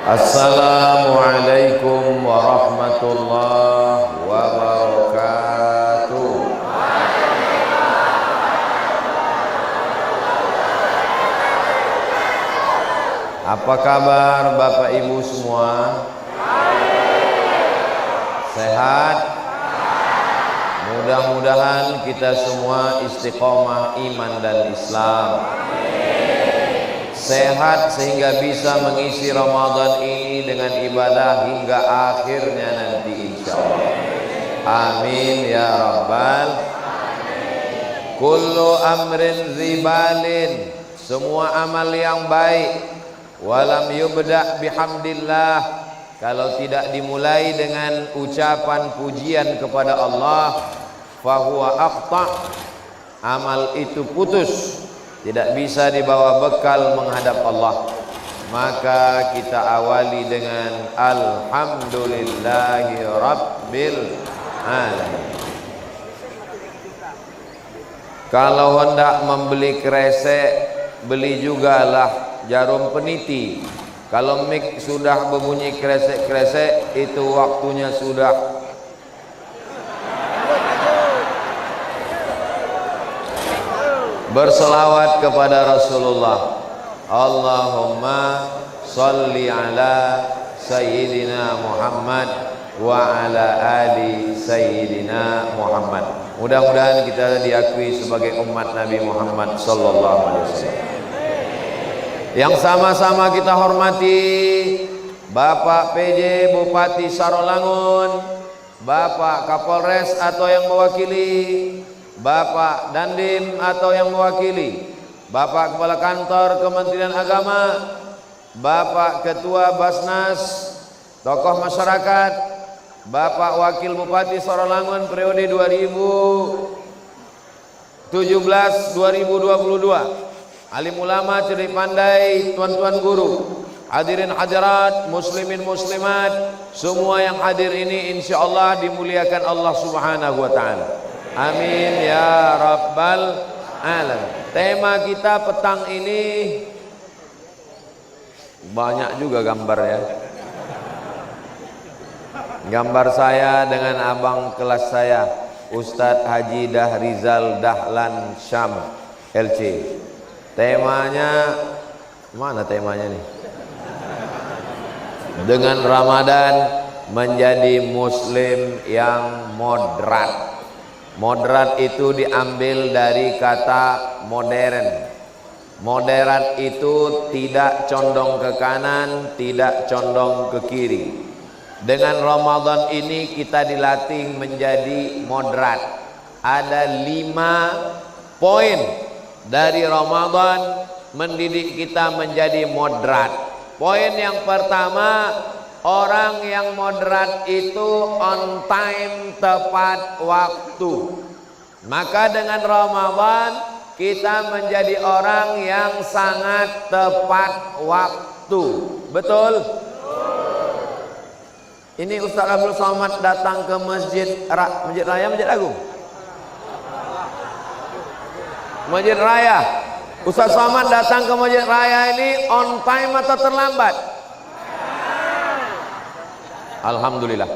Assalamualaikum warahmatullahi wabarakatuh. Apa kabar Bapak Ibu semua? Sehat? Mudah-mudahan kita semua istiqomah iman dan Islam. Sehat sehingga bisa mengisi Ramadan ini dengan ibadah hingga akhirnya nanti insyaallah. Amin ya rabbal. Kullu amrin zibalin, semua amal yang baik, walam yubda bihamdillah, kalau tidak dimulai dengan ucapan pujian kepada Allah, fahuwa aqta, amal itu putus, tidak bisa dibawa bekal menghadap Allah. Maka kita awali dengan alhamdulillahi rabbil alamin. Kalau hendak membeli kresek, beli jugalah jarum peniti. Kalau mik sudah berbunyi kresek-kresek, itu waktunya sudah. Berselawat kepada Rasulullah. Allahumma salli ala Sayyidina Muhammad wa ala ali Sayyidina Muhammad. Mudah-mudahan kita diakui sebagai umat Nabi Muhammad sallallahu alaihi wasallam. Yang sama-sama kita hormati Bapak PJ Bupati Sarolangun, Bapak Kapolres atau yang mewakili, Bapak Dandim atau yang mewakili, Bapak Kepala Kantor Kementerian Agama, Bapak Ketua Basnas, tokoh masyarakat, Bapak Wakil Bupati Sarolangun periode 2017-2022, alim ulama, cerdik pandai, tuan-tuan guru, hadirin hadirat, muslimin muslimat, semua yang hadir ini insyaallah dimuliakan Allah Subhanahu wa taala. Amin ya rabbal alamin. Tema kita petang ini banyak juga gambar ya. Gambar saya dengan abang kelas saya, Ustadz Haji Dahrizal Dahlan Syam LC. Temanya, mana temanya nih? Dengan Ramadan menjadi muslim yang moderat. Moderat itu diambil dari kata modern. Moderat itu tidak condong ke kanan, tidak condong ke kiri. Dengan Ramadan ini kita dilatih menjadi moderat. Ada 5 poin dari Ramadan mendidik kita menjadi moderat. Poin yang pertama, orang yang moderat itu on time, tepat waktu. Maka dengan Ramadan kita menjadi orang yang sangat tepat waktu. Betul? Ini Ustaz Abdul Somad datang ke Masjid Raya, Masjid Agung, Masjid Raya. Ustaz Somad datang ke Masjid Raya ini on time atau terlambat? Alhamdulillah.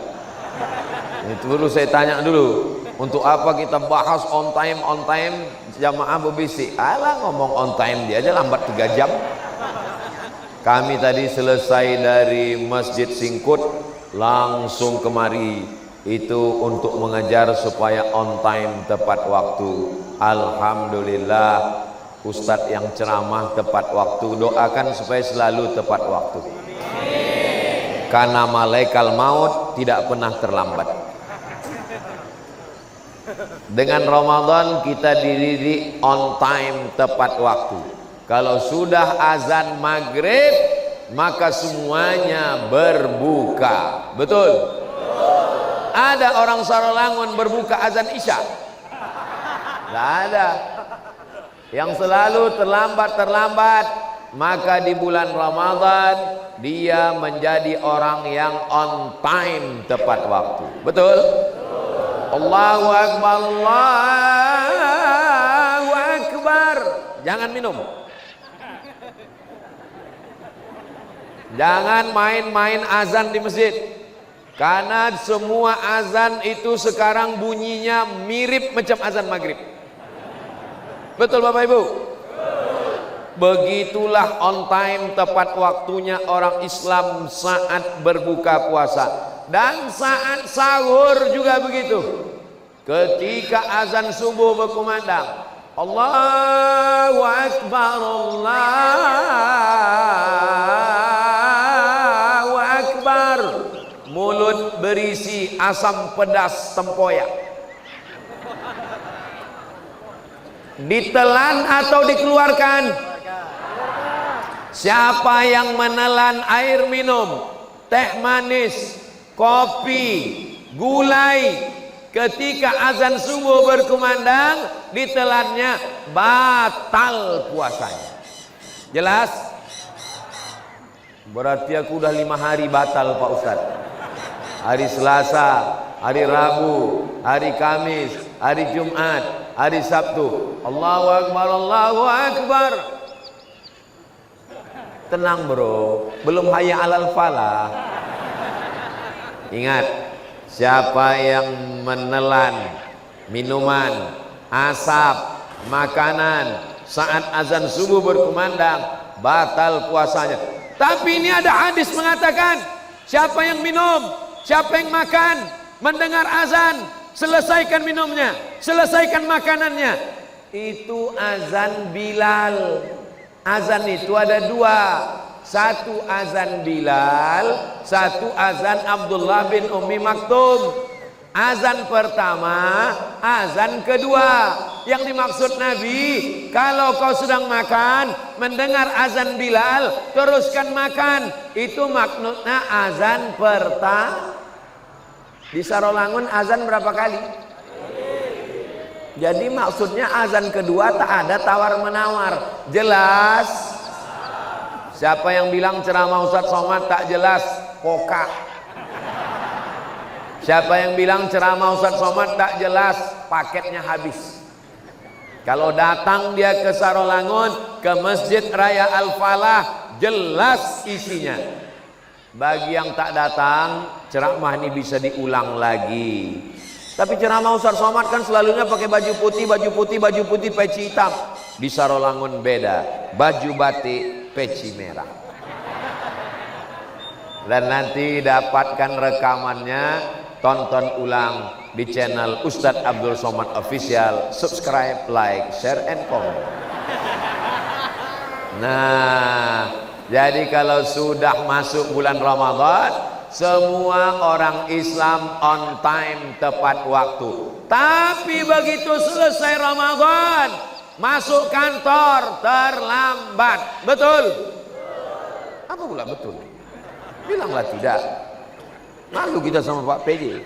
Itu dulu saya tanya dulu, untuk apa kita bahas on time jamaah berbisik. Alah, ngomong on time dia aja lambat 3 jam. Kami tadi selesai dari Masjid Singkut langsung kemari itu untuk mengajar supaya on time, tepat waktu. Alhamdulillah, Ustadz yang ceramah tepat waktu. Doakan supaya selalu tepat waktu. Karena malaikat maut tidak pernah terlambat. Dengan Ramadan kita dididik on time, tepat waktu. Kalau sudah azan maghrib, maka semuanya berbuka. Betul? Ada orang Sarolangun berbuka azan isya? Tidak ada. Yang selalu terlambat, maka di bulan Ramadan dia menjadi orang yang on time, tepat waktu. Betul? Allahu Akbar, Allahu Akbar. Jangan minum. Jangan main-main azan di masjid. Karena semua azan itu sekarang bunyinya mirip macam azan maghrib. Betul Bapak Ibu? Begitulah on time, tepat waktunya orang Islam saat berbuka puasa. Dan saat sahur juga begitu. Ketika azan subuh berkumandang, Allahu Akbar, Allahu Akbar. Mulut berisi asam pedas tempoyak. Ditelan atau dikeluarkan? Siapa yang menelan air minum, teh manis, kopi, gulai, ketika azan subuh berkumandang, ditelannya, batal puasanya. Jelas? Berarti aku udah 5 hari batal Pak Ustadz. Hari Selasa, hari Rabu, hari Kamis, hari Jumat, hari Sabtu. Allahu Akbar, Allahu Akbar. Tenang bro, belum hayya alal falah. Ingat, siapa yang menelan minuman, asap, makanan saat azan subuh berkumandang, batal puasanya. Tapi ini ada hadis mengatakan, siapa yang minum, siapa yang makan, mendengar azan, selesaikan minumnya, selesaikan makanannya. Itu azan Bilal. Azan itu ada 2. Satu azan Bilal, satu azan Abdullah bin Ummi Maktum. Azan pertama, azan kedua. Yang dimaksud Nabi, kalau kau sedang makan, mendengar azan Bilal, teruskan makan. Itu maksudnya azan pertama. Di Sarolangun azan berapa kali? Jadi maksudnya azan kedua tak ada tawar-menawar. Jelas? Siapa yang bilang ceramah Ustadz Somad tak jelas? Kokak. Siapa yang bilang ceramah Ustadz Somad tak jelas? Paketnya habis. Kalau datang dia ke Sarolangun, ke Masjid Raya Al-Falah, jelas isinya. Bagi yang tak datang, ceramah ini bisa diulang lagi. Tapi ceramah Ustadz Somad kan selalunya pakai baju putih, peci hitam. Di Sarolangun beda, baju batik, peci merah. Dan nanti dapatkan rekamannya, tonton ulang di channel Ustadz Abdul Somad Official. Subscribe, like, share, and comment. Nah, jadi kalau sudah masuk bulan Ramadan, semua orang Islam on time, tepat waktu. Tapi begitu selesai Ramadan, masuk kantor terlambat. Betul? Apa pula betul? Bilanglah tidak. Malu kita sama Pak PJ.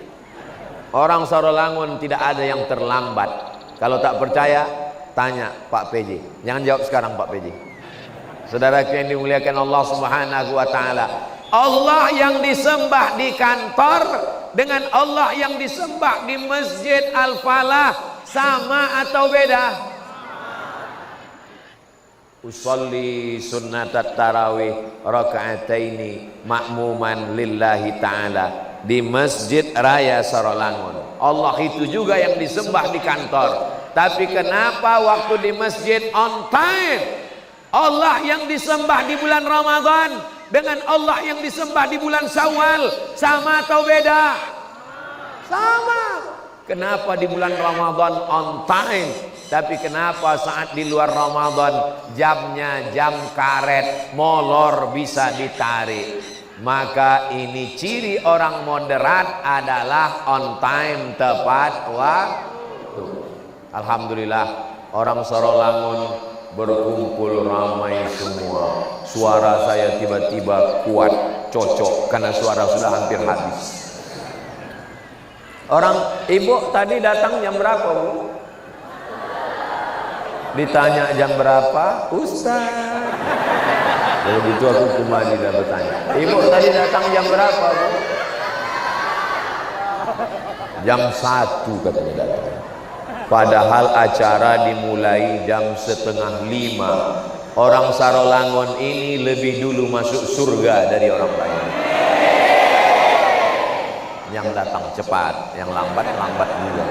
Orang Sarolangun tidak ada yang terlambat. Kalau tak percaya, tanya Pak PJ. Jangan jawab sekarang Pak PJ. Saudara yang dimuliakan Allah Subhanahu wa taala. Allah yang disembah di kantor dengan Allah yang disembah di Masjid Al-Falah sama atau beda? Usolli sunnatat tarawih raka'ataini ma'muman lillahi ta'ala di Masjid Raya Sarolangun. Allah itu juga yang disembah di kantor. Tapi kenapa waktu di masjid on time? Allah yang disembah di bulan Ramadan dengan Allah yang disembah di bulan Syawal sama atau beda? Sama. Kenapa di bulan Ramadan on time, tapi kenapa saat di luar Ramadan jamnya jam karet, molor bisa ditarik? Maka ini ciri orang moderat adalah on time, tepat waktu. Alhamdulillah orang Sarolangun berkumpul ramai semua. Suara saya tiba-tiba kuat, cocok karena suara sudah hampir habis. Orang ibu tadi datang jam berapa, Bu? Ditanya jam berapa, Ustaz. Kalau gitu aku kembali dan bertanya, ibu tadi datang jam berapa, Bu? Jam 1 katanya datang. Padahal acara dimulai jam 4:30. Orang Sarolangun ini lebih dulu masuk surga dari orang lain. Yang datang cepat, yang lambat juga.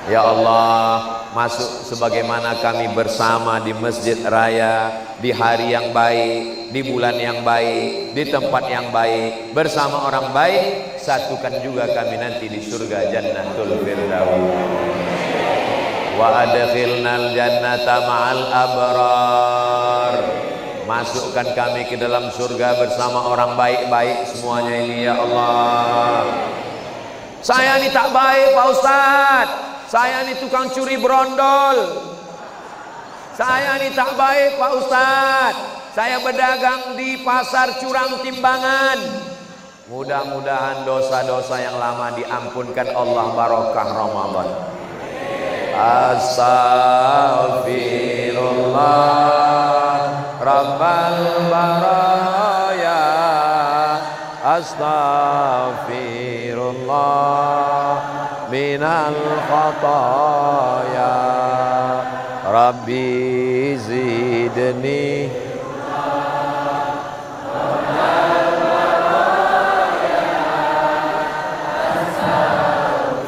Ya Allah, masuk sebagaimana kami bersama di masjid raya, di hari yang baik, di bulan yang baik, di tempat yang baik, bersama orang baik, satukan juga kami nanti di surga Jannatul Firdaus. Wa adkhilnal jannata ma'al abrar. Masukkan kami ke dalam surga bersama orang baik-baik semuanya ini ya Allah. Saya ini tak baik Pak Ustadz, saya ini tukang curi berondol, saya ini tak baik Pak Ustadz, saya berdagang di pasar curang timbangan. Mudah-mudahan dosa-dosa yang lama diampunkan Allah, barokah Ramadan. Astaghfirullah Rabbal baraya, astaghfirullah minal khataya, Rabbi zidni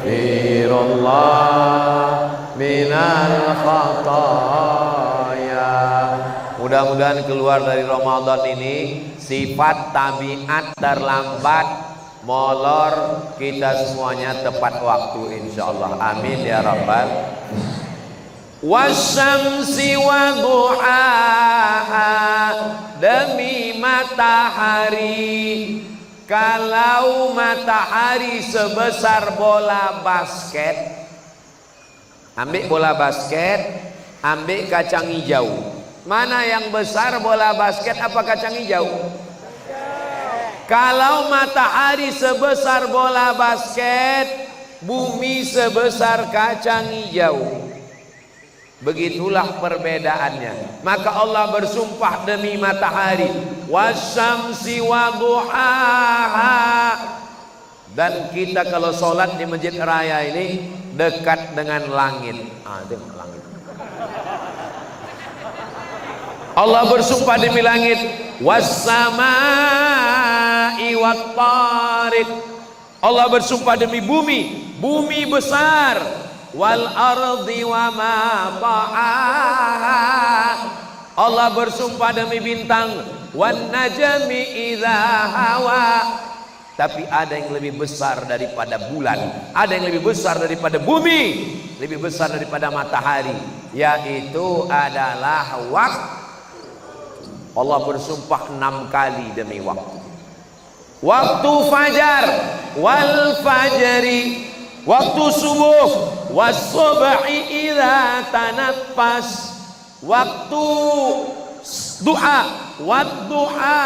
astaghfirullah minal khataya. Mudah-mudahan keluar dari Ramadan ini sifat tabiat terlambat, molor, kita semuanya tepat waktu insyaallah. Amin ya rabbal. Wasyamsi wa duhaha, demi matahari, kalau matahari sebesar bola basket, ambil bola basket, ambil kacang hijau. Mana yang besar, bola basket apa kacang hijau? Kalau matahari sebesar bola basket, bumi sebesar kacang hijau. Begitulah perbedaannya. Maka Allah bersumpah demi matahari, wasyamsi wa duhaha. Dan kita kalau sholat di masjid raya ini dekat dengan langit. Tengok langit. Allah bersumpah demi langit, wassamai wattariq. Allah bersumpah demi bumi, bumi besar, wal ardi wa ma ta'aha. Allah bersumpah demi bintang, wan najmi idza hawa. Tapi ada yang lebih besar daripada bulan, ada yang lebih besar daripada bumi, lebih besar daripada matahari, yaitu adalah waktu. Allah bersumpah 6 kali demi waktu. Waktu fajar, wal fajri, waktu subuh, was subhi idza tanaffas, waktu duha, wad duha,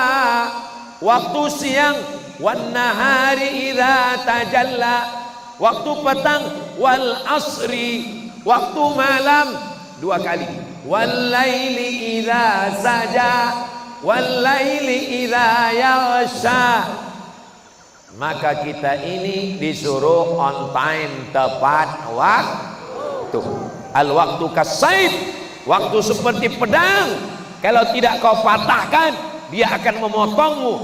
waktu siang, wan nahari idza tajalla, waktu petang, wal asri, waktu malam 2 kali, wal laili idza saja, wal laili idza yaghsha. Maka kita ini disuruh on time, tepat waktu. Al waktu kasaid, waktu seperti pedang, kalau tidak kau patahkan dia akan memotongmu.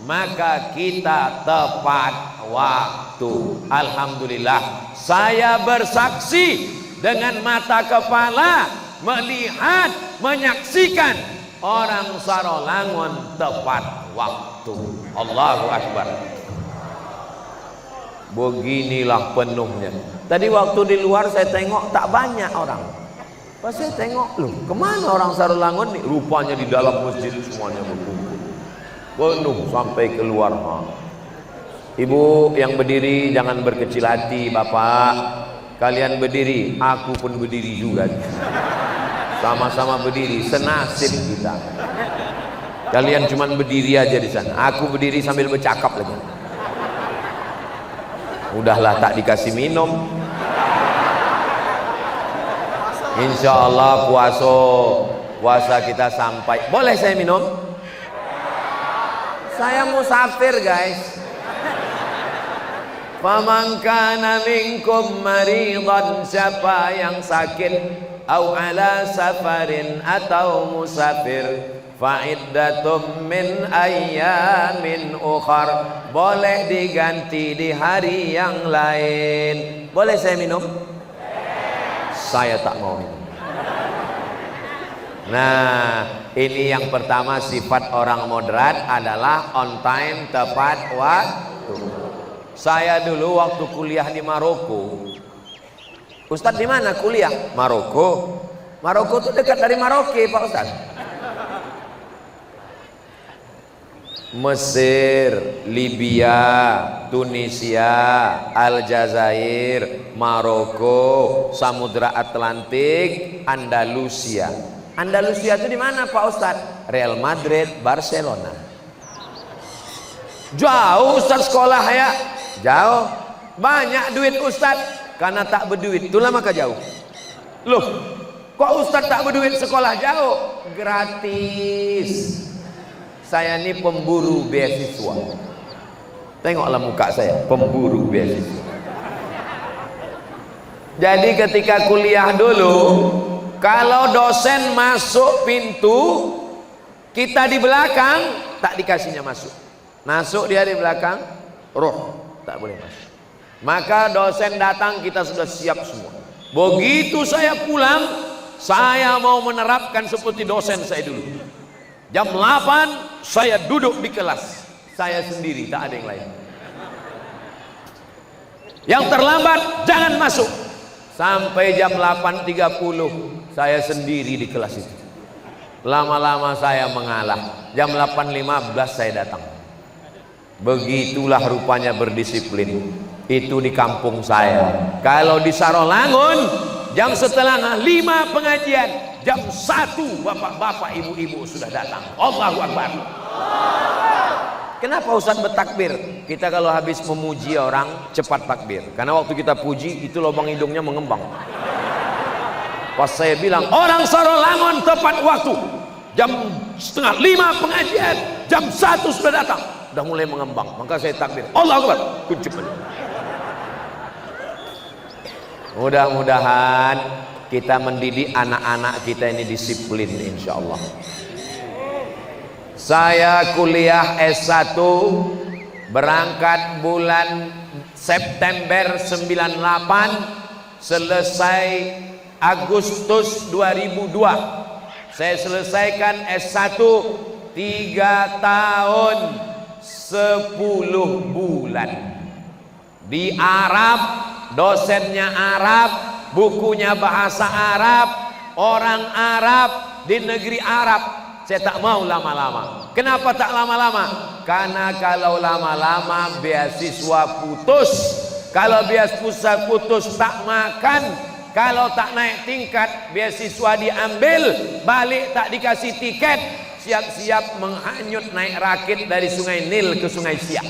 Maka kita tepat waktu. Alhamdulillah, saya bersaksi dengan mata kepala, melihat, menyaksikan orang Sarolangun tepat waktu. Allahu Akbar. Beginilah penuhnya. Tadi waktu di luar saya tengok tak banyak orang. Pas saya tengok, loh kemana orang Sarolangun nih? Rupanya di dalam masjid semuanya berkumpul, penuh sampai keluar. Ibu yang berdiri jangan berkecil hati, bapak kalian berdiri, aku pun berdiri juga. Sama-sama berdiri, senasib kita. Kalian cuma berdiri aja di sana, aku berdiri sambil bercakap lagi. Udahlah tak dikasih minum. Insya Allah puasa kita sampai. Boleh saya minum? Saya musafir guys. Faman kana minkum maridan, siapa yang sakit au ala safarin atau musafir fa'iddatum min ayyamin ukhar, boleh diganti di hari yang lain. Boleh saya minum? Saya tak mau minum. Nah, ini yang pertama, sifat orang moderat adalah on time, tepat waktu. Saya dulu waktu kuliah di Maroko. Ustadz di mana kuliah? Maroko. Maroko itu dekat dari Maroke, Pak Ustadz. Mesir, Libya, Tunisia, Aljazair, Maroko, Samudra Atlantik, Andalusia. Andalusia itu di mana Pak Ustadz? Real Madrid, Barcelona. Jauh Ustadz sekolah ya? Jauh. Banyak duit Ustadz, karena tak berduit itulah maka jauh. Loh, kok Ustadz tak berduit sekolah jauh? Gratis. Saya ini pemburu beasiswa. Tengoklah muka saya, pemburu beasiswa. Jadi ketika kuliah dulu, kalau dosen masuk pintu, kita di belakang tak dikasihnya masuk. Masuk dia di belakang, roh tak boleh masuk. Maka dosen datang, kita sudah siap semua. Begitu saya pulang, saya mau menerapkan seperti dosen saya dulu. Jam 8 saya duduk di kelas, saya sendiri, tak ada yang lain. Yang terlambat jangan masuk. Sampai jam 8.30 saya sendiri di kelas itu. Lama-lama saya mengalah. Jam 8.15 saya datang. Begitulah rupanya berdisiplin. Itu di kampung saya. Kalau di Sarolangun, jam setengah 5 pengajian, jam 1 bapak-bapak ibu-ibu sudah datang. Allahu Akbar. Kenapa Ustaz bertakbir? Kita kalau habis memuji orang cepat takbir, karena waktu kita puji itu lubang hidungnya mengembang. Pas saya bilang orang Sarolangun tepat waktu, jam setengah 5 pengajian, jam 1 sudah datang, sudah mulai mengembang, maka saya takbir. Allahu Akbar. Kuncup. Mudah-mudahan kita mendidik anak-anak kita ini disiplin, insya Allah. Saya kuliah S1 berangkat bulan September 98, selesai Agustus 2002. Saya selesaikan S1 3 tahun 10 bulan di Arab. Dosennya Arab, bukunya bahasa Arab, orang Arab di negeri Arab. Saya tak mau lama-lama. Kenapa tak lama-lama? Karena kalau lama-lama beasiswa putus. Kalau beasiswa putus tak makan. Kalau tak naik tingkat beasiswa diambil, balik tak dikasih tiket, siap-siap menghanyut naik rakit dari Sungai Nil ke Sungai Siak.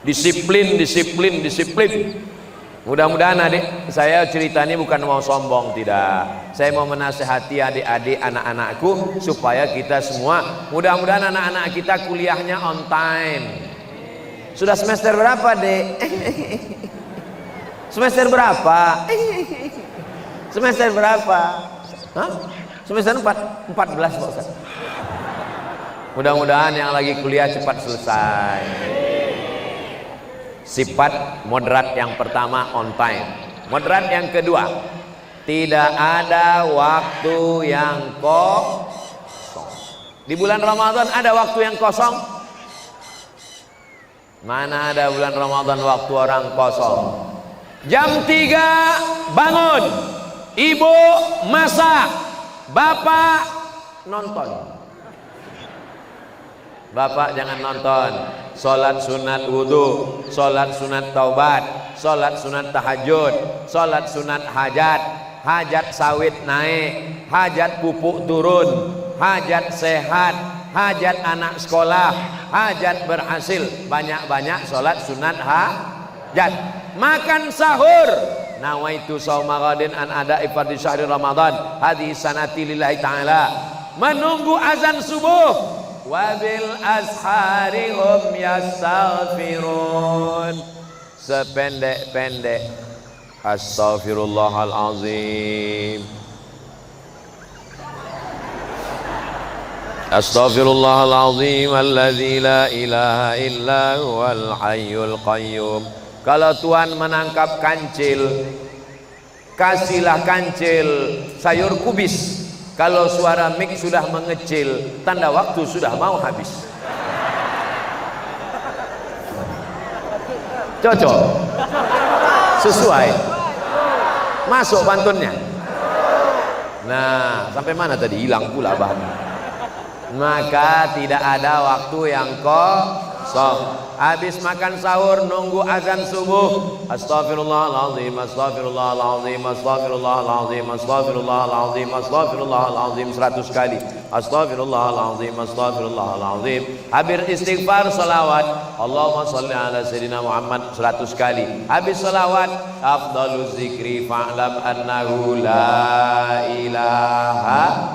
Disiplin, disiplin, disiplin. Mudah-mudahan adik, saya ceritanya bukan mau sombong, tidak. Saya mau menasehati adik-adik anak-anakku supaya kita semua, mudah-mudahan anak-anak kita kuliahnya on time. Sudah semester berapa, Dek? Semester berapa? Semester berapa? Hah? Semester 4, 14 Pak Ustaz. Mudah-mudahan yang lagi kuliah cepat selesai. Sifat moderat yang pertama, on time. Moderat yang kedua, tidak ada waktu yang kosong. Di bulan Ramadan ada waktu yang kosong? Mana ada bulan Ramadan waktu orang kosong? Jam 3 bangun, ibu masak, bapak nonton. Bapak jangan nonton. Sholat sunat wudhu, sholat sunat taubat, sholat sunat tahajud, sholat sunat hajat, hajat sawit naik, hajat pupuk turun, hajat sehat, hajat anak sekolah, hajat berhasil. Banyak-banyak sholat sunat hajat. Makan sahur, nawaitu shauma ghadin an ada ifadhi syahri Ramadan hadhihi sanati lillahi ta'ala. Menunggu azan subuh, wabil ashari hum yastaghfirun. Sependek-pendek Astaghfirullahalazim. Astaghfirullahalazim alladzi la ilaha illa huwal hayyul qayyum. Kalau Tuhan menangkap kancil, kasihlah kancil sayur kubis. Kalau suara mik sudah mengecil, tanda waktu sudah mau habis. Cocok? Sesuai? Masuk pantunnya? Nah, sampai mana tadi? Hilang pula bahannya. Maka tidak ada waktu yang kosong. Habis makan sahur nunggu azan subuh. Astaghfirullahaladzim, astaghfirullahaladzim, astaghfirullahaladzim, astaghfirullahaladzim, astaghfirullahaladzim 100 kali. Astaghfirullahaladzim, astaghfirullahaladzim. Habis istighfar salawat. Allahumma salli ala sayyidina Muhammad 100 kali. Habis salawat, afdaluz zikri fa'lam annahu la ilaha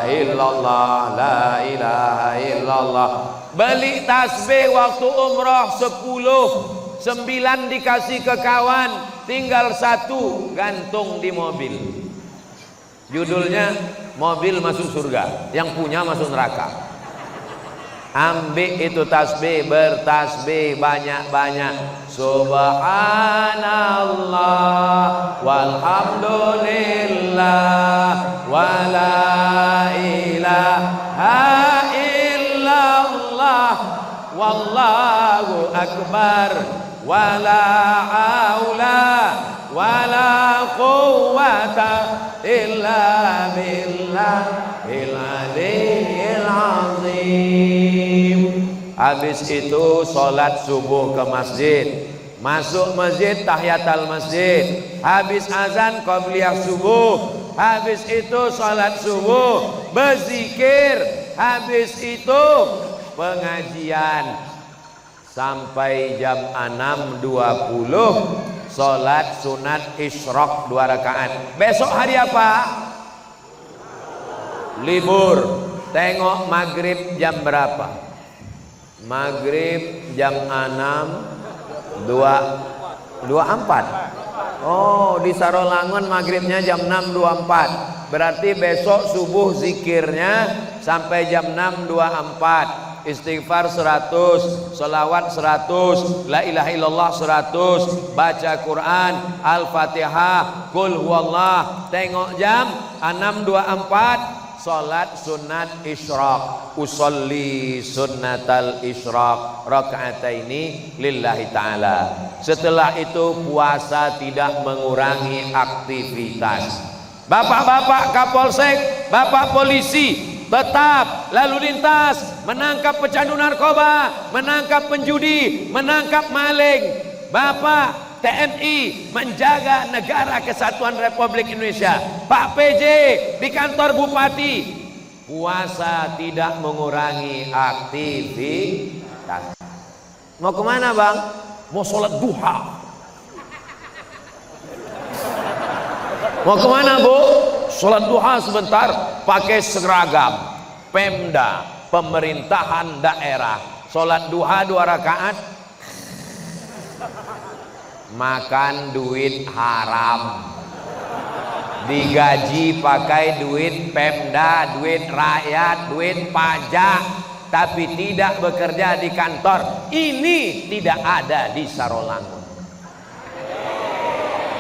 illallah, la ilaha illallah. Beli tasbih waktu umroh 10, 9 dikasih ke kawan, tinggal 1 gantung di mobil. Judulnya mobil masuk surga, yang punya masuk neraka. Ambil itu tasbih, bertasbih banyak-banyak. Subhanallah walhamdulillah wala ilaha illallah wallahu akbar wala haula wala quwwata illa billahil aliyyil azim. Habis itu sholat subuh ke masjid. Masuk masjid tahiyatul masjid. Habis azan qabliyah subuh. Habis itu sholat subuh, berzikir. Habis itu pengajian sampai jam 6.20. Sholat sunat isyraq 2 rakaat. Besok hari apa? Libur. Tengok maghrib jam berapa? Maghrib jam 6.24. Oh, di Sarolangun maghribnya jam 6.24. Berarti besok subuh zikirnya sampai jam 6.24. Istighfar 100, selawat 100, la ilaha illallah 100, baca Quran, Al-Fatihah, Qul huwallah. Tengok jam 6.24. Salat sunat isyraq, usolli sunnatal isyraq rakaataini lillahi ta'ala. Setelah itu puasa tidak mengurangi aktivitas. Bapak-bapak Kapolsek, bapak polisi tetap lalu lintas, menangkap pecandu narkoba, menangkap penjudi, menangkap maling. Bapak TNI menjaga negara kesatuan Republik Indonesia. Pak PJ di kantor bupati. Puasa tidak mengurangi aktivitas. Mau kemana bang? Mau sholat duha. Mau kemana bu? Sholat duha sebentar. Pakai seragam Pemda, pemerintahan daerah. Sholat duha 2 rakaat. Makan duit haram, digaji pakai duit Pemda, duit rakyat, duit pajak, tapi tidak bekerja di kantor. Ini tidak ada di Sarolangun.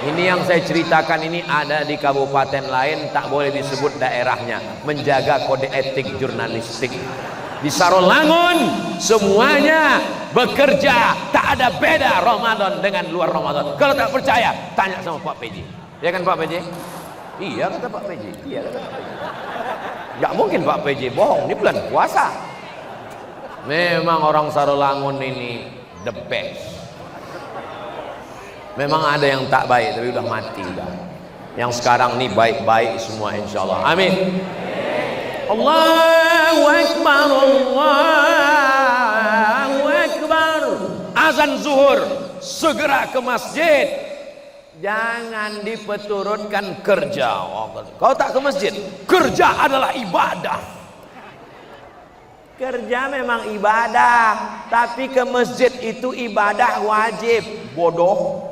Ini yang saya ceritakan ini ada di kabupaten lain, tak boleh disebut daerahnya, menjaga kode etik jurnalistik. Di Sarolangun semuanya bekerja, tak ada beda Ramadan dengan luar Ramadan. Kalau tak percaya tanya sama Pak PJ. Ya kan Pak PJ? Iya kata Pak PJ. Iya kata Pak PJ. Gak mungkin Pak PJ bohong, ini bulan puasa. Memang orang Sarolangun ini the best. Memang ada yang tak baik tapi udah mati dah. Yang sekarang ini baik-baik semua insyaallah. Amin. Allahu Akbar, Allahu Akbar. Azan zuhur, segera ke masjid. Jangan dipeturutkan kerja. Kau tak ke masjid, kerja adalah ibadah. Kerja memang ibadah, tapi ke masjid itu ibadah wajib. Bodoh.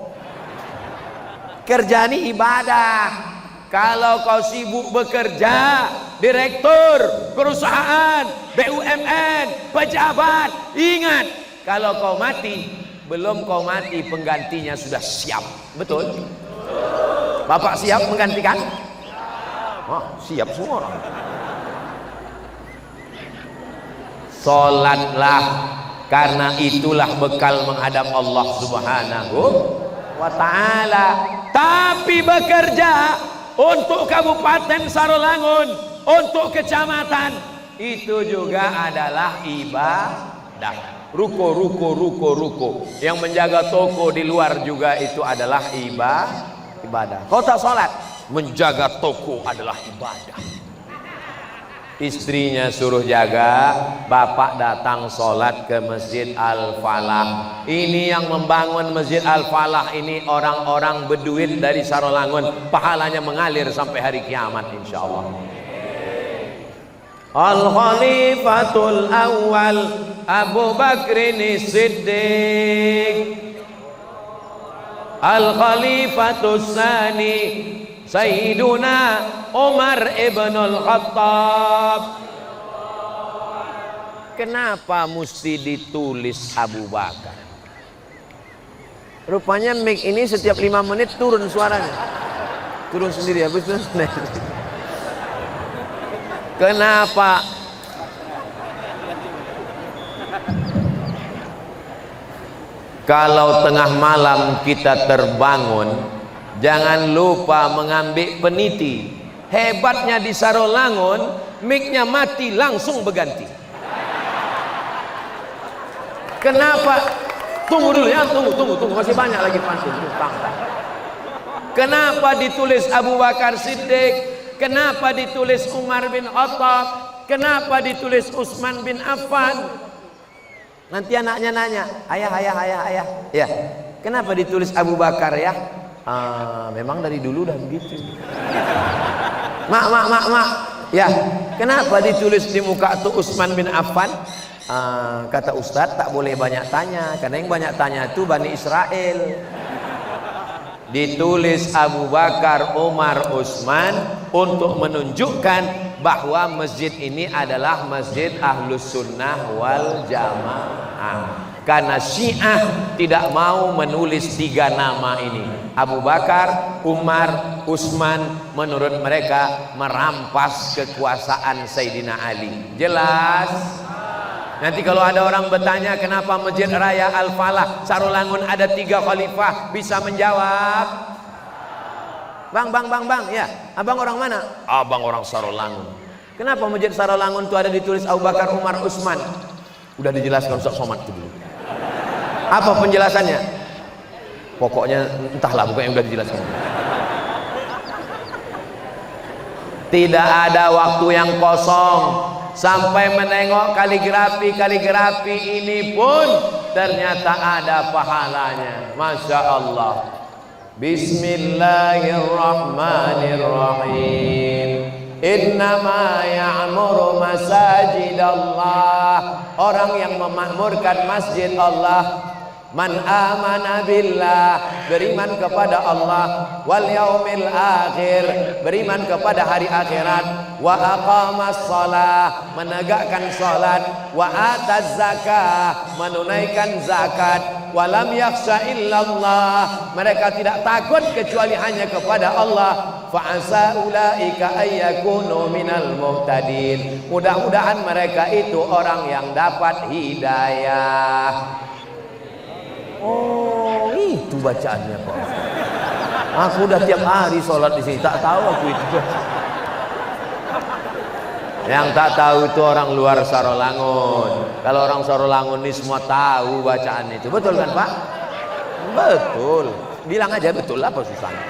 Kerja ini ibadah. Kalau kau sibuk bekerja, direktur perusahaan, BUMN, pejabat, ingat, kalau kau mati, belum kau mati penggantinya sudah siap. Betul? Bapak siap menggantikan? Oh, siap semua orang. Salatlah, karena itulah bekal menghadap Allah Subhanahu wa ta'ala. Tapi bekerja untuk Kabupaten Sarolangun, untuk kecamatan, itu juga adalah ibadah. Ruko. Yang menjaga toko di luar juga itu adalah ibadah. Kau tak sholat, menjaga toko adalah ibadah. Istrinya suruh jaga, bapak datang sholat ke Masjid Al-Falah. Ini yang membangun Masjid Al-Falah ini orang-orang beduit dari Sarolangun. Pahalanya mengalir sampai hari kiamat insyaallah. Al-Khalifatul Awal Abu Bakrin Siddiq, Al-Khalifatul Tsani Sayyiduna Umar ibn al-Khattab. Kenapa mesti ditulis Abu Bakar? Rupanya mic ini setiap 5 menit turun suaranya. Turun sendiri habis itu. Kenapa? Kalau tengah malam kita terbangun, jangan lupa mengambil peniti. Hebatnya di Sarolangun, mic-nya mati langsung berganti. Kenapa? Tunggu dulu ya, tunggu. Masih banyak lagi pantun. Kenapa ditulis Abu Bakar Siddiq? Kenapa ditulis Umar bin Khattab? Kenapa ditulis Utsman bin Affan? Nanti anaknya nanya, ayah. Ya, kenapa ditulis Abu Bakar ya? Memang dari dulu udah begitu. Mak. Ya, kenapa ditulis di muka tuh Utsman bin Affan? Kata Ustadz tak boleh banyak tanya, karena yang banyak tanya itu Bani Israel. Ditulis Abu Bakar, Umar, Utsman untuk menunjukkan bahwa masjid ini adalah masjid Ahlus Sunnah wal Jamaah. Karena Syiah tidak mau menulis 3 nama ini, Abu Bakar, Umar, Utsman, menurut mereka merampas kekuasaan Sayyidina Ali. Jelas? Nanti kalau ada orang bertanya kenapa Masjid Raya Al-Falah Sarolangun ada 3 khalifah, bisa menjawab. Bang, ya, abang orang mana? Abang orang Sarolangun. Kenapa Masjid Sarolangun itu ada ditulis Abu Bakar, Umar, Utsman? Udah dijelaskan Ustaz Somad itu dulu. Apa penjelasannya? Pokoknya entahlah, pokoknya udah dijelaskan. Tidak ada waktu yang kosong. Sampai menengok kaligrafi ini pun ternyata ada pahalanya. Masya Allah. Bismillahirrahmanirrahim. Innama ya'muru masajidallah. Orang yang memakmurkan masjid Allah, man amana billah, beriman kepada Allah, wal yaumil akhir, beriman kepada hari akhirat, wa aqamas shalah, menegakkan salat, wa ataz zakah, menunaikan zakat, wa lam yakhsha illallah, mereka tidak takut kecuali hanya kepada Allah, fa asa ulaika ayyakunu minal muhtadin, mudah-mudahan mereka itu orang yang dapat hidayah. Oh, itu bacaannya Pak. Aku udah tiap hari sholat di sini, tak tahu aku itu. Yang tak tahu itu orang luar Sarolangun. Kalau orang Sarolangun ini semua tahu bacaan itu. Betul kan Pak? Betul. Bilang aja betul, apa susahnya?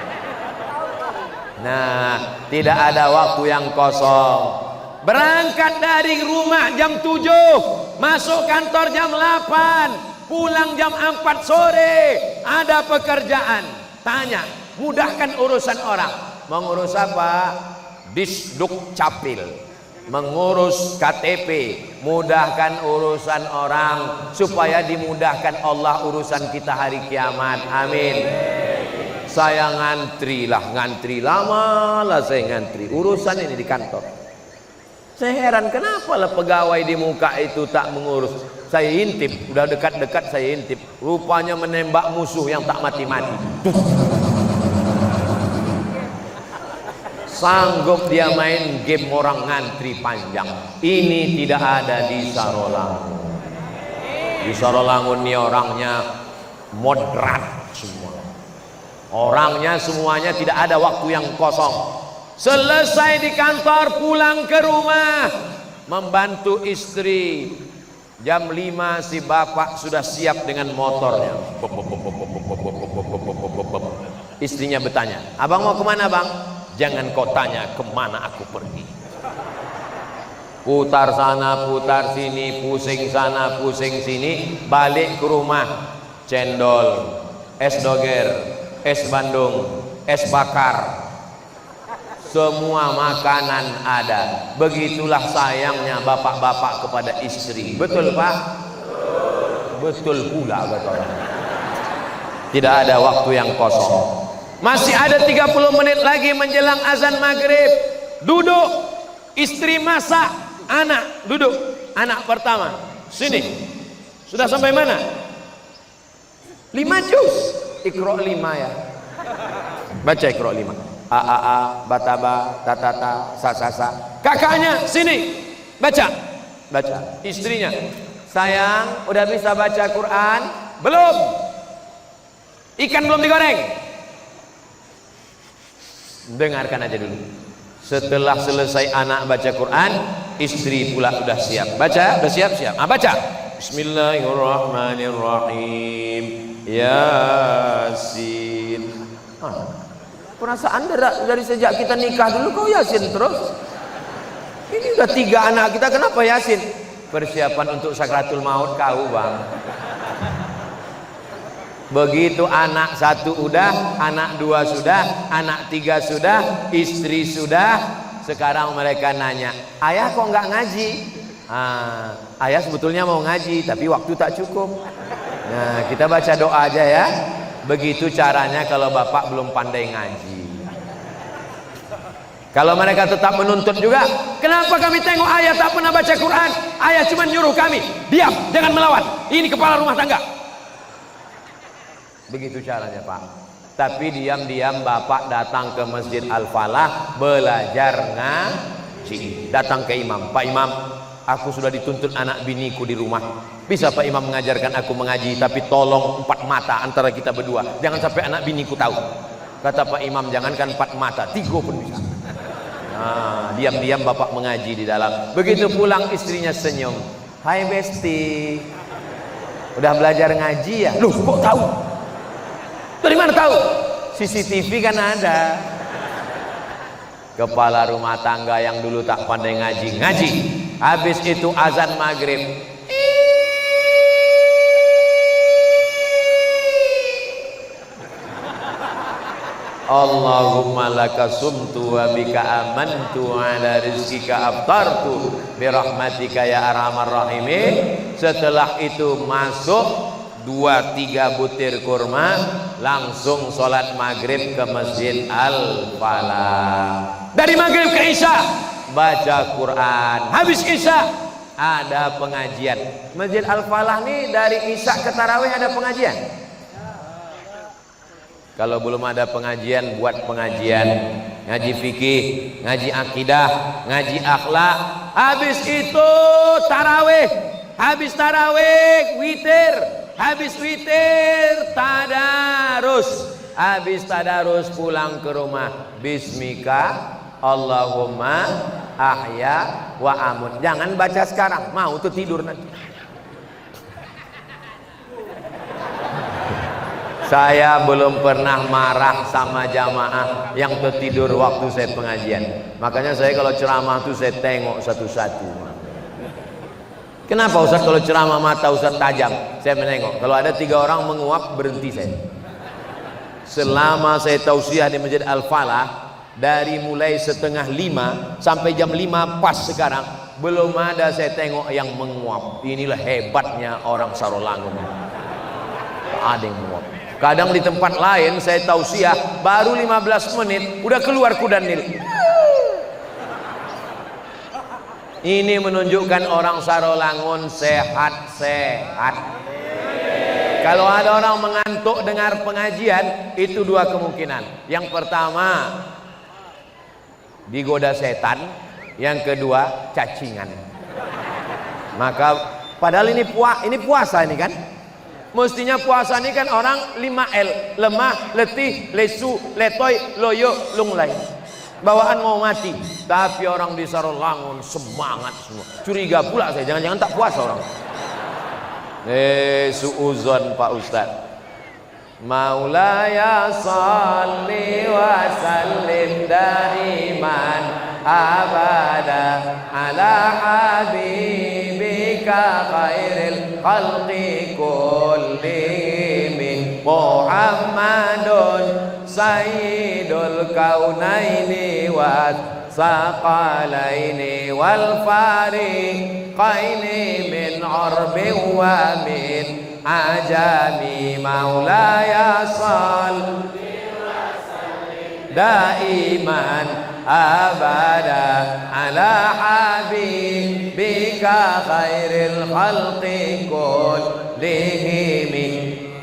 Nah, tidak ada waktu yang kosong. Berangkat dari rumah jam 7, masuk kantor jam 8, pulang jam 4 sore, ada pekerjaan. Tanya, mudahkan urusan orang. Mengurus apa? Disduk Capil, mengurus KTP, mudahkan urusan orang supaya dimudahkan Allah urusan kita hari kiamat. Amin. saya ngantri lama lah saya ngantri urusan ini di kantor. Saya heran kenapa lah pegawai di muka itu tak mengurus. Saya intip, udah dekat-dekat saya intip, rupanya menembak musuh yang tak mati-mati. Sanggup dia main game orang ngantri panjang. Ini tidak ada di Sarolangun. Di Sarolangun ini orangnya moderat semua. Orangnya semuanya tidak ada waktu yang kosong. Selesai di kantor pulang ke rumah membantu istri. Jam 5 si bapak sudah siap dengan motornya. Istrinya bertanya, abang mau kemana bang? Jangan kau tanya kemana aku pergi. Putar sana putar sini, pusing sana pusing sini, balik ke rumah. Cendol, es doger, es bandung, es bakar, semua makanan ada. Begitulah sayangnya bapak-bapak kepada istri. Betul pak? Betul pula kata orang. Tidak ada waktu yang kosong. Masih ada 30 menit lagi menjelang azan maghrib. Duduk, istri masak, anak duduk. Anak pertama, sini. Sudah sampai mana? 5 juz. Iqra 5 ya. Baca Iqra 5. A, bataba, tatata, sasasa. Kakaknya, sini. Baca. Baca. Istrinya, sayang, udah bisa baca Quran? Belum. Ikan belum digoreng. Dengarkan aja dulu. Setelah selesai anak baca Quran, istri pula udah siap. Baca, udah siap-siap. Baca. Bismillahirrahmanirrahim. Yasin. Perasaan dari sejak kita nikah dulu kau Yasin terus. Ini udah 3 anak kita, kenapa Yasin? Persiapan untuk sakratul maut kau bang. Begitu anak 1 udah, anak 2 sudah, anak 3 sudah, istri sudah. Sekarang mereka nanya, ayah kok nggak ngaji? Ayah sebetulnya mau ngaji tapi waktu tak cukup. Nah kita baca doa aja ya. Begitu caranya kalau bapak belum pandai ngaji. Kalau mereka tetap menuntut juga, kenapa kami tengok ayah tak pernah baca Quran? Ayah cuma nyuruh kami diam, jangan melawan. Ini kepala rumah tangga. Begitu caranya pak. Tapi diam-diam bapak datang ke Masjid Al-Falah belajar ngaji. Datang ke imam, Pak Imam, aku sudah dituntut anak biniku di rumah. Bisa Pak Imam mengajarkan aku mengaji, tapi tolong 4 mata antara kita berdua. Jangan sampai anak biniku tahu. Kata Pak Imam, jangankan 4 mata, 3 pun bisa. Nah, diam-diam bapak mengaji di dalam. Begitu pulang istrinya senyum. Hai Besti, udah belajar ngaji ya? Loh kok tahu? Dari mana tahu? CCTV kan ada. Kepala rumah tangga yang dulu tak pandai ngaji, ngaji. Habis itu azan maghrib. Allahumma laka sumtu wa bika amantu ala rizkika aftartu birahmatika ya arhamar rahimin. Setelah itu masuk 2-3 butir kurma, langsung sholat maghrib ke Masjid Al-Falah. Dari maghrib ke isya baca Quran, habis isya ada pengajian. Masjid Al-Falah nih dari isya ke tarawih ada pengajian. Kalau belum ada pengajian, buat pengajian, ngaji fikih, ngaji akidah, ngaji akhlak. Habis itu tarawih, habis tarawih witir. Habis witir tadarus. Habis tadarus pulang ke rumah. Bismika Allahumma ahya wa amut. Jangan baca sekarang, mau tuh tidur nanti. Saya belum pernah marah sama jamaah yang tertidur waktu saya pengajian. Makanya saya kalau ceramah tuh saya tengok satu-satu. Kenapa Ustaz kalau ceramah mata Ustaz tajam? Saya menengok. Kalau ada 3 orang menguap, berhenti saya. Selama saya tausiah di Masjid Al-Falah, dari mulai 4:30 sampai jam 5 pas sekarang, belum ada saya tengok yang menguap. Inilah hebatnya orang Sarolangun. Ada yang menguap. Kadang di tempat lain saya tausiah baru 15 menit udah keluar kuda Nil. Ini menunjukkan orang Sarolangun sehat-sehat. Kalau ada orang mengantuk dengar pengajian, itu dua kemungkinan. Yang pertama, digoda setan. Yang kedua, cacingan. Maka padahal ini puasa ini kan. Mestinya puasa ini kan orang 5L, lemah, letih, lesu, letoy, loyo, lunglai. Bawaan mau mati, tapi orang di Sarolangun semangat semua. Curiga pula saya, jangan-jangan tak puasa orang. Suuzon Pak Ustaz. Maulaya salli wa sallim daiman abada ala habibika khairil khalqi kullihim Muhammadun sayyidul kaunaini was saqalaini wal fariqaini min urbi wa min ajami maulaya salli wa sallim daiman abada ala habibika khairil khalqi kullihim.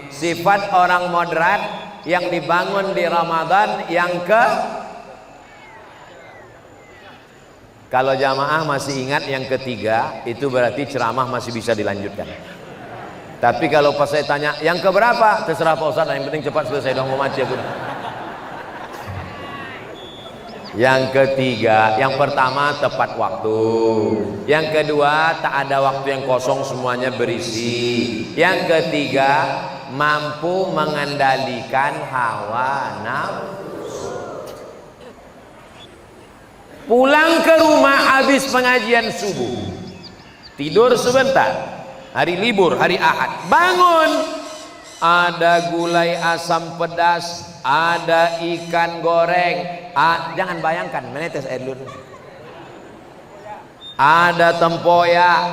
Sifat orang moderat yang dibangun di Ramadan yang kalau jamaah masih ingat yang ketiga, itu berarti ceramah masih bisa dilanjutkan. Tapi kalau pas saya tanya yang keberapa, terserah Pak Ustadz, yang penting cepat selesai dong, mau mati aku. Yang ketiga, yang pertama tepat waktu. Yang kedua, tak ada waktu yang kosong, semuanya berisi. Yang ketiga, mampu mengendalikan hawa nafsu. Pulang ke rumah habis pengajian subuh, tidur sebentar, hari libur, hari Ahad, bangun, ada gulai asam pedas, ada ikan goreng, jangan bayangkan, menetes air dulu, ada tempoyak,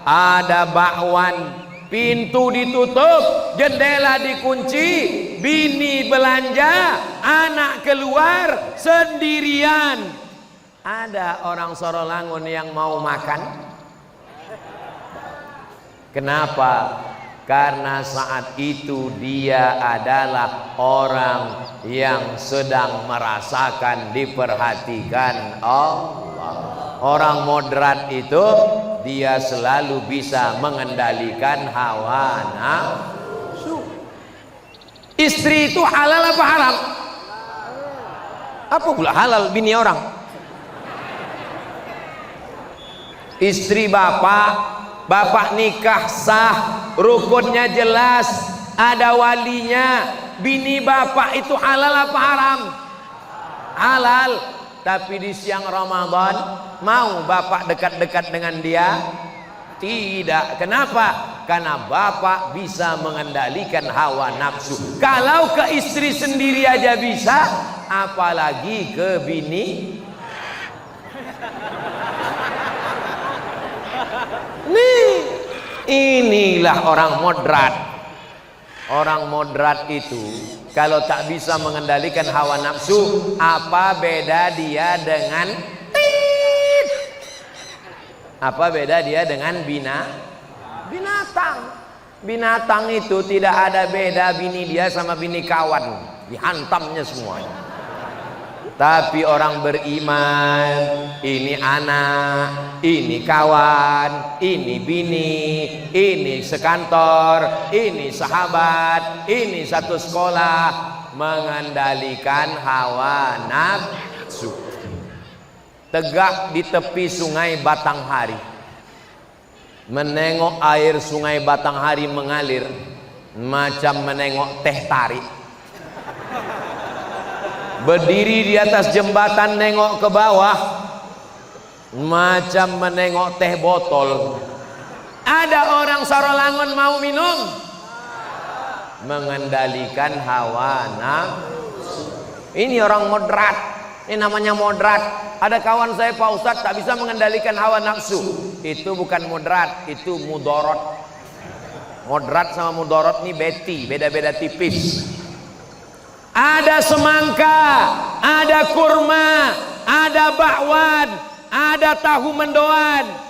ada bakwan, pintu ditutup, jendela dikunci, bini belanja, anak keluar sendirian. Ada orang Sarolangun yang mau makan? Kenapa? Karena saat itu dia adalah orang yang sedang merasakan diperhatikan Allah. Orang moderat itu dia selalu bisa mengendalikan hawa nafsu. Istri itu halal apa haram? Apa pula halal bini orang? Istri bapak nikah sah, rukunnya jelas, ada walinya. Bini bapak itu halal apa haram? Halal. Tapi di siang Ramadan mau bapak dekat-dekat dengan dia? Tidak. Kenapa? Karena bapak bisa mengendalikan hawa nafsu. Kalau ke istri sendiri aja bisa, apalagi ke bini. Inilah orang moderat. Orang moderat itu kalau tak bisa mengendalikan hawa nafsu, apa beda dia dengan binatang? Binatang itu tidak ada beda bini dia sama bini kawan, dihantamnya semuanya. Tapi orang beriman, ini anak, ini kawan, ini bini, ini sekantor, ini sahabat, ini satu sekolah, mengendalikan hawa nafsu. Tegak di tepi sungai Batanghari, menengok air sungai Batanghari mengalir, macam menengok teh tarik. Berdiri di atas jembatan nengok ke bawah, macam menengok teh botol. Ada orang Sarolangun mau minum, mengendalikan hawa nafsu. Ini orang moderat, ini namanya moderat. Ada kawan saya Pak Ustadz tak bisa mengendalikan hawa nafsu. Itu bukan moderat, itu mudorot. Moderat sama mudorot ini beda-beda tipis. ada semangka, ada kurma, ada bakwan, ada tahu mendoan.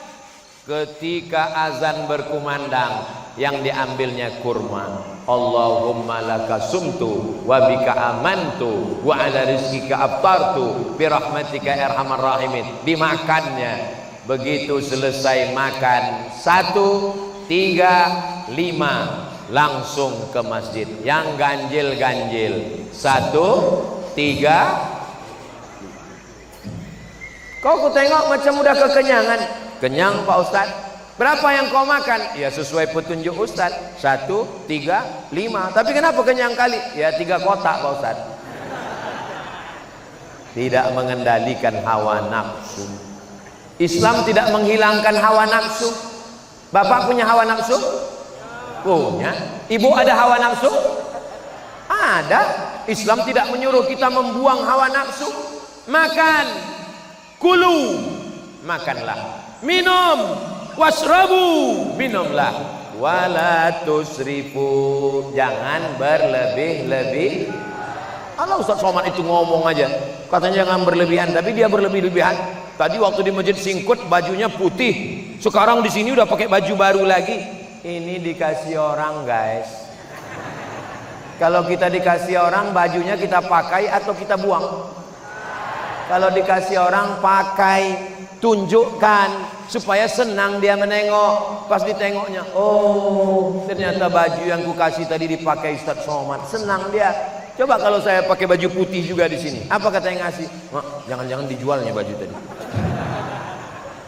Ketika azan berkumandang, yang diambilnya kurma. Allahumma laka sumtu wa bika amantu wa ala rizkika aftartu bi rahmatika arhamar rahimin. Dimakannya. Begitu selesai makan 1, 3, 5 langsung ke masjid. Yang ganjil-ganjil 1, 3. Kau ku tengok macam udah kekenyangan. Kenyang Pak Ustadz. Berapa yang kau makan? Ya sesuai petunjuk Ustadz. 1, 3, 5. Tapi kenapa kenyang kali? Ya 3 kotak Pak Ustadz. Tidak mengendalikan hawa nafsu. Islam tidak menghilangkan hawa nafsu. Bapak punya hawa nafsu? Punya. Ibu ada hawa nafsu? Ada. Islam tidak menyuruh kita membuang hawa nafsu. Makan, kulu, makanlah. Minum, wasrabu, minumlah. Wala tusrifu, jangan berlebih-lebih. Allah Ustaz Somad itu ngomong aja, katanya jangan berlebihan, tapi dia berlebih-lebihan. Tadi waktu di Masjid Singkut bajunya putih, sekarang di sini udah pakai baju baru lagi. Ini dikasih orang guys. Kalau kita dikasih orang, bajunya kita pakai atau kita buang? Kalau dikasih orang, pakai, tunjukkan supaya senang dia menengok. Pas ditengoknya, oh ternyata baju yang ku kasih tadi dipakai Ustaz Somad, senang dia. Coba kalau saya pakai baju putih juga di sini, apa kata yang ngasih? Jangan-jangan dijualnya baju tadi.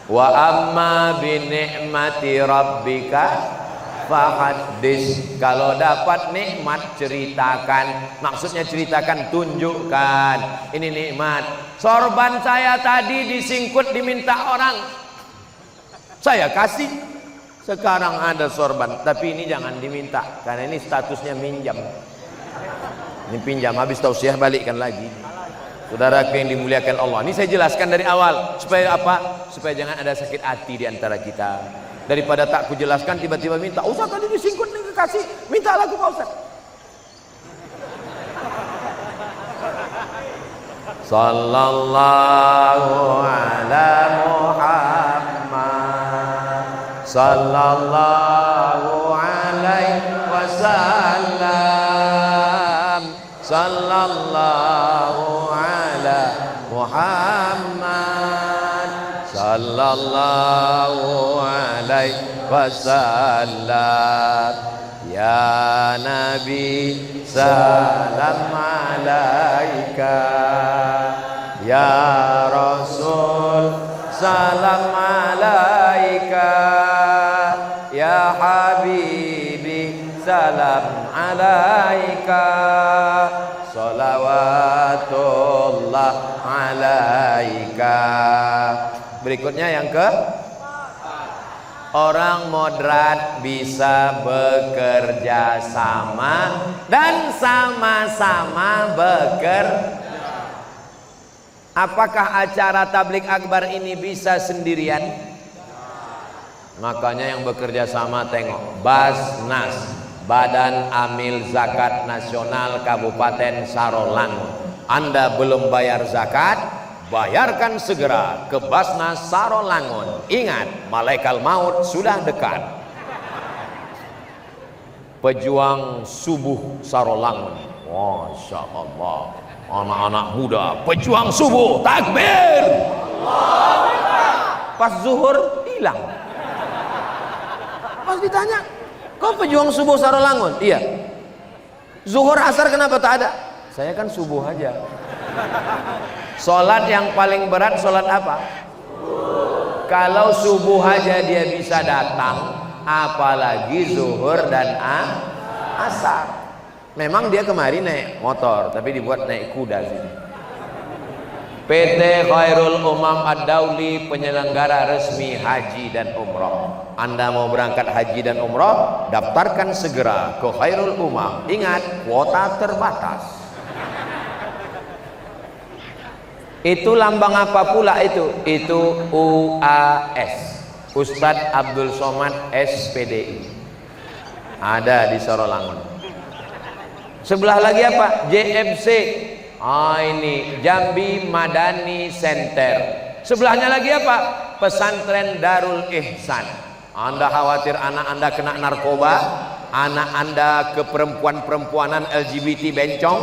Wa amma bi ni'mati rabbika fahaddis. Kalau dapat nikmat ceritakan. Maksudnya ceritakan, tunjukkan. Ini nikmat. Sorban saya tadi disingkut diminta orang, saya kasih. Sekarang ada sorban, tapi ini jangan diminta karena ini statusnya minjam. Ini pinjam, habis tausiah balikkan lagi. Saudara yang dimuliakan Allah, ini saya jelaskan dari awal supaya apa? Supaya jangan ada sakit hati di antara kita. Daripada tak kujelaskan tiba-tiba minta, Ustaz tadi disingkut nih kasih, minta lagu Pak Ustaz. Sallallahu ala Muhammad, sallallahu alaihi wasallam, sallallahu ala Muhammad, sallallahu alaihi wasallam. Ya Nabi salam alaika, ya Rasul salam alaika, ya Habibi salam alaika, salawatullah alaika. Berikutnya yang ke orang moderat bisa bekerja sama dan sama-sama bekerja. Apakah acara tablik akbar ini bisa sendirian? Makanya yang bekerja sama tengok Basnas, Badan Amil Zakat Nasional Kabupaten Sarolangun. Anda belum bayar zakat? Bayarkan segera ke Basnas Sarolangun. Ingat, malaikat maut sudah dekat. Pejuang subuh Sarolangun. Masya Allah. Anak-anak muda, pejuang subuh, takbir. Pas zuhur hilang. Pas ditanya, kau pejuang subuh Sarolangun? Iya. Zuhur asar kenapa tak ada? Saya kan subuh aja. Sholat yang paling berat sholat apa? Kalau subuh aja dia bisa datang, apalagi zuhur dan asar. Memang dia kemari naik motor, tapi dibuat naik kuda sini. PT Khairul Umam Ad-Dauli, penyelenggara resmi haji dan umroh. Anda mau berangkat haji dan umroh, daftarkan segera ke Khairul Umam. Ingat, kuota terbatas. Itu lambang apa pula itu? Itu UAS, Ustadz Abdul Somad SPDI. Ada di Sarolangun. Sebelah lagi apa? JMC. Ini Jambi Madani Center. Sebelahnya lagi apa? Pesantren Darul Ihsan. Anda khawatir anak Anda kena narkoba, anak Anda ke perempuan-perempuanan LGBT bencong,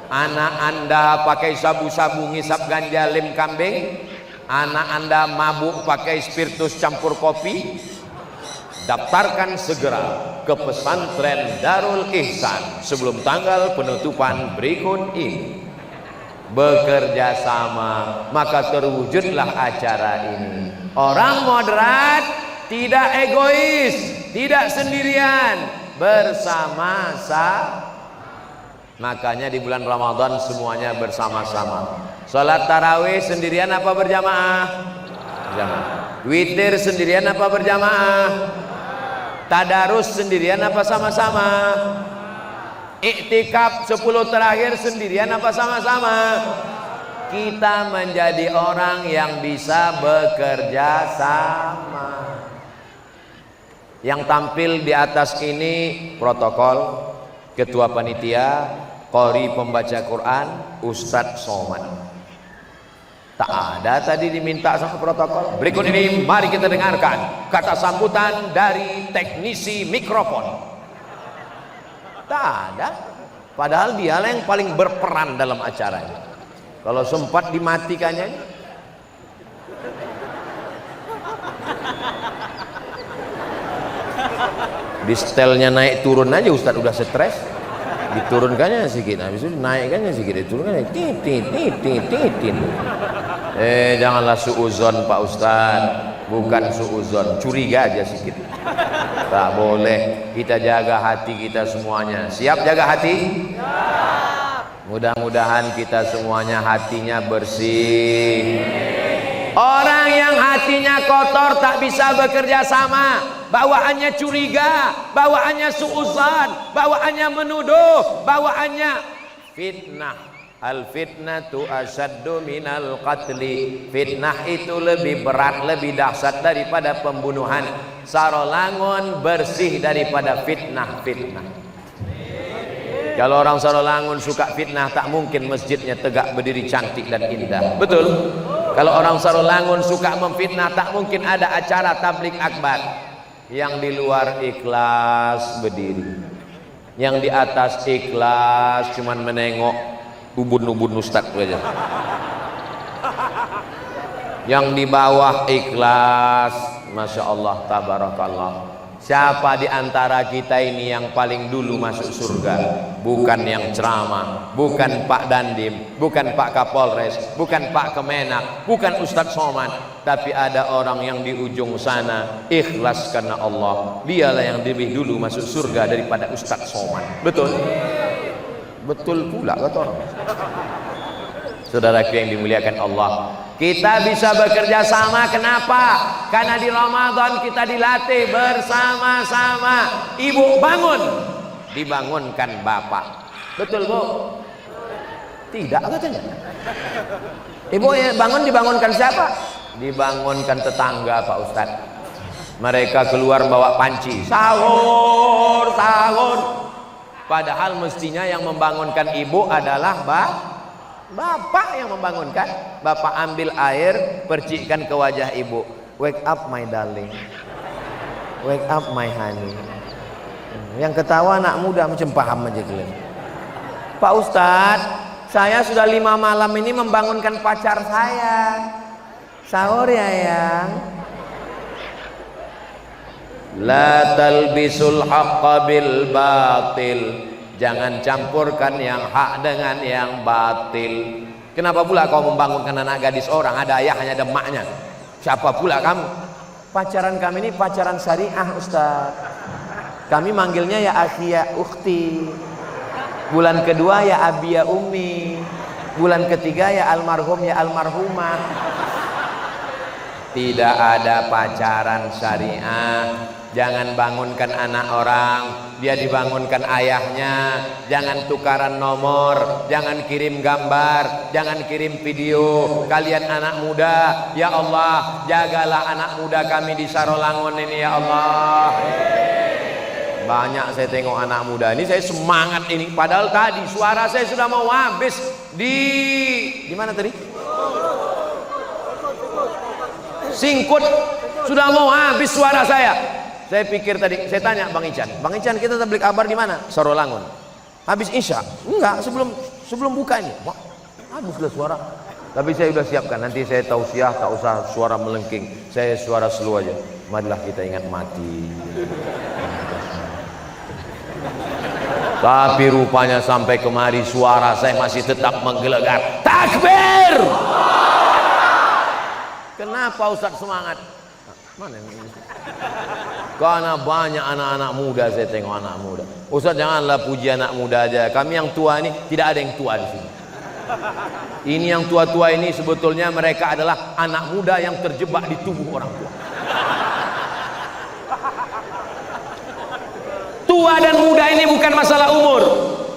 anak Anda pakai sabu-sabu ngisap ganja lem kambing, anak Anda mabuk pakai spiritus campur kopi, daftarkan segera ke pesantren Darul Ihsan sebelum tanggal penutupan berikut ini. Bekerja sama, maka terwujudlah acara ini. Orang moderat tidak egois, tidak sendirian, bersama-sama. Makanya di bulan Ramadan semuanya bersama-sama. Salat tarawih sendirian apa berjamaah? Berjamaah. Witir sendirian apa berjamaah? Tadarus sendirian apa sama-sama? Iktikaf 10 terakhir sendirian apa sama-sama? Kita menjadi orang yang bisa bekerja sama. Yang tampil di atas ini protokol, ketua panitia, qori pembaca Quran, Ustadz Somad. Tak ada tadi diminta sama protokol. Berikut ini mari kita dengarkan kata sambutan dari teknisi mikrofon. Tak ada. Padahal dialah yang paling berperan dalam acara ini. Kalau sempat dimatikannya, di setelnya naik turun aja Ustadz udah stres. Diturunkannya sedikit, habis itu naikkannya sedikit, diturunkannya titin. Janganlah suuzon Pak Ustadz, bukan suuzon, curiga aja sedikit. Tak boleh. Kita jaga hati kita semuanya. Siap jaga hati? Siap. Mudah-mudahan kita semuanya hatinya bersih. Orang yang hatinya kotor tak bisa bekerja sama. Bawaannya curiga, bawaannya suuzan, bawaannya menuduh, bawaannya fitnah. Al fitnatu asyaddu minal qatli. Fitnah itu lebih berat, lebih dahsyat daripada pembunuhan. Sarolangun bersih daripada fitnah-fitnah. Kalau orang Sarolangun suka fitnah, tak mungkin masjidnya tegak berdiri cantik dan indah. Betul? Kalau orang Sarolangun suka memfitnah, tak mungkin ada acara tablik akbar. Yang di luar ikhlas berdiri, yang di atas ikhlas cuman menengok ubun-ubun ustadz aja. Yang di bawah ikhlas, masya Allah, tabarakallah. Siapa di antara kita ini yang paling dulu masuk surga? Bukan yang ceramah, bukan Pak Dandim, bukan Pak Kapolres, bukan Pak Kemenak, bukan Ustadz Somad, tapi ada orang yang di ujung sana ikhlas karena Allah. Dialah yang lebih dulu masuk surga daripada Ustadz Somad. Betul? Betul pula kata orang. Saudaraku yang dimuliakan Allah, kita bisa bekerja sama. Kenapa? Karena di Ramadan kita dilatih bersama-sama. Ibu bangun, dibangunkan bapak. Betul Bu? Tidak katanya. Ibu bangun, dibangunkan siapa? Dibangunkan tetangga Pak Ustadz. Mereka keluar bawa panci, sahur, sahur. Padahal mestinya yang membangunkan ibu adalah bapak yang membangunkan. Bapak ambil air, percikkan ke wajah ibu. Wake up my darling, wake up my honey. Yang ketawa anak muda macam paham aja kalian. Pak Ustadz, saya sudah 5 malam ini membangunkan pacar saya. Sahur ya yang. La talbisul haqqa bil batil. Jangan campurkan yang hak dengan yang batil. Kenapa pula kau membangunkan anak gadis orang? Ada ayahnya, ada emaknya. Siapa pula kamu? Pacaran kami ini pacaran syariah Ustaz. Kami manggilnya ya akhi ya ukhti. Bulan kedua ya abi ya ummi. Bulan ketiga ya almarhum ya almarhumah. Tidak ada pacaran syariah. Jangan bangunkan anak orang, dia dibangunkan ayahnya. Jangan tukaran nomor, jangan kirim gambar, jangan kirim video. Kalian anak muda, ya Allah, jagalah anak muda kami di Sarolangun ini ya Allah. Banyak saya tengok anak muda ini, saya semangat ini. Padahal tadi suara saya sudah mau habis di mana tadi? Singkut, sudah mau habis suara saya. Saya pikir tadi, saya tanya Bang Ican, kita tablik kabar di mana? Sarolangun. Habis Isya? Enggak, sebelum buka ini. Wah, habislah suara. Tapi saya sudah siapkan, nanti saya tausiah, tak usah suara melengking, saya suara slow aja. Marilah kita ingat mati. Tapi rupanya sampai kemari suara saya masih tetap menggelegar. Takbir! Kenapa Ustaz semangat? Mana ini? Karena banyak anak-anak muda, saya tengok anak muda. Ustaz janganlah puji anak muda aja. Kami yang tua ini tidak ada yang tua di sini. Ini yang tua-tua ini sebetulnya mereka adalah anak muda yang terjebak di tubuh orang tua. Tua dan muda ini bukan masalah umur.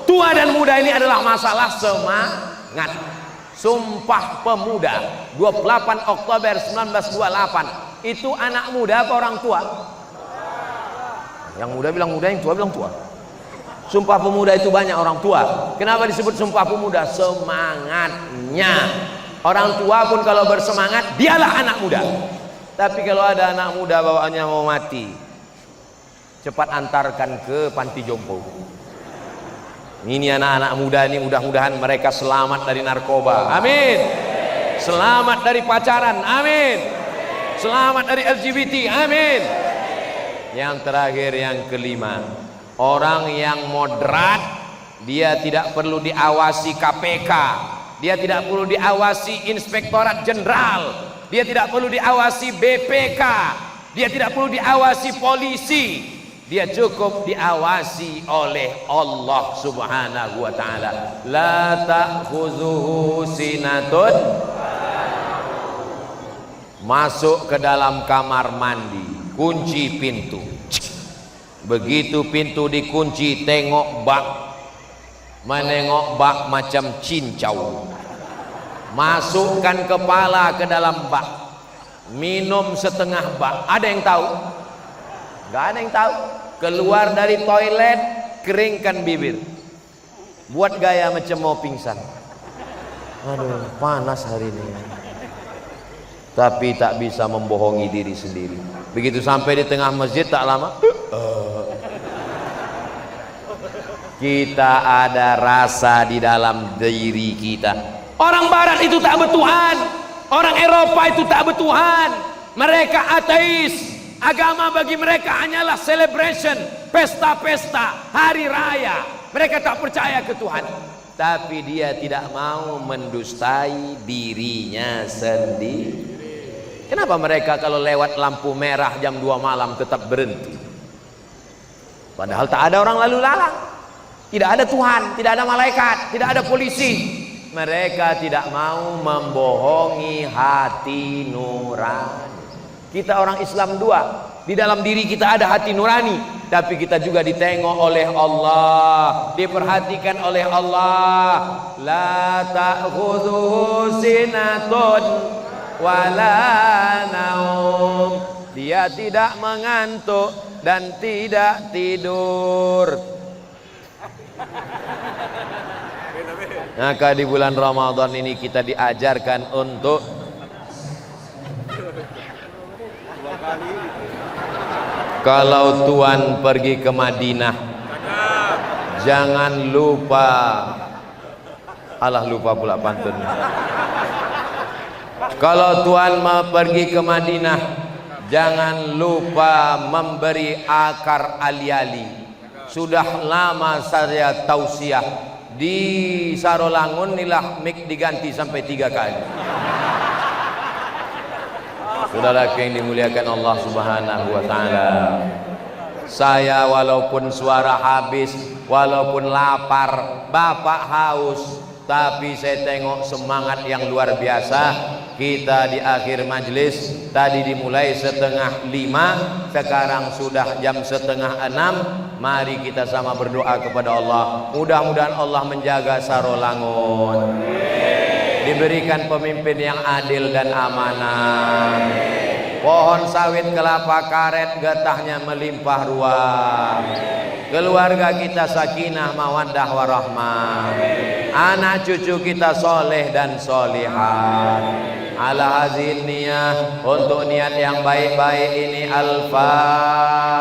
Tua dan muda ini adalah masalah semangat. Sumpah Pemuda 28 Oktober 1928. Itu anak muda apa orang tua? Yang muda bilang muda, yang tua bilang tua. Sumpah Pemuda itu banyak orang tua. Kenapa disebut Sumpah Pemuda? Semangatnya. Orang tua pun kalau bersemangat, dialah anak muda. Tapi kalau ada anak muda bawaannya mau mati, cepat antarkan ke panti jompo. Ini anak-anak muda ini, mudah-mudahan mereka selamat dari narkoba. Amin. Selamat dari pacaran. Amin. Selamat dari LGBT. Amin. Yang terakhir, yang kelima, orang yang moderat, dia tidak perlu diawasi KPK, dia tidak perlu diawasi Inspektorat Jenderal, dia tidak perlu diawasi BPK, dia tidak perlu diawasi polisi. Dia cukup diawasi oleh Allah Subhanahu wa ta'ala. La ta'khuzuhu sinatun. Masuk ke dalam kamar mandi, kunci pintu. Begitu pintu dikunci, tengok bak. Menengok bak macam cincau. Masukkan kepala ke dalam bak. Minum setengah bak. Ada yang tahu? Gak ada yang tahu. Keluar dari toilet, keringkan bibir, buat gaya macam mau pingsan. Aduh, panas hari ini. Tapi tak bisa membohongi diri sendiri. Begitu sampai di tengah masjid, tak lama kita ada rasa di dalam diri kita. Orang Barat itu tak bertuhan, orang Eropa itu tak bertuhan. Mereka ateis. Agama bagi mereka hanyalah celebration, pesta-pesta, hari raya. Mereka tak percaya ke Tuhan. Tapi dia tidak mau mendustai dirinya sendiri. Kenapa mereka kalau lewat lampu merah jam 2 malam tetap berhenti? Padahal tak ada orang lalu lalang. Tidak ada Tuhan, tidak ada malaikat, tidak ada polisi. Mereka tidak mau membohongi hati nurani. Kita orang Islam dua, di dalam diri kita ada hati nurani, tapi kita juga ditengok oleh Allah, diperhatikan oleh Allah. La ta'khudhuhu sinatun wala naum. Dia tidak mengantuk dan tidak tidur. Maka di bulan Ramadan ini kita diajarkan untuk kalau Tuhan pergi ke Madinah, jangan lupa. Alah, lupa pula pantun. Kalau Tuhan mau pergi ke Madinah, jangan lupa memberi akar ali-ali. Sudah lama saya tausiah di Sarolangun nilah mik diganti sampai 3 kali. Saudara yang dimuliakan Allah Subhanahu wa ta'ala, saya walaupun suara habis, walaupun lapar, bapak haus, tapi saya tengok semangat yang luar biasa. Kita di akhir majelis tadi dimulai 4:30, sekarang sudah jam 5:30. Mari kita sama berdoa kepada Allah, mudah-mudahan Allah menjaga Sarolangun, diberikan pemimpin yang adil dan amanah, pohon sawit kelapa karet getahnya melimpah ruah, keluarga kita sakinah mawaddah warahmah, anak cucu kita soleh dan solihat. Ala hazin niyah, untuk niat yang baik-baik ini, al-fatihah.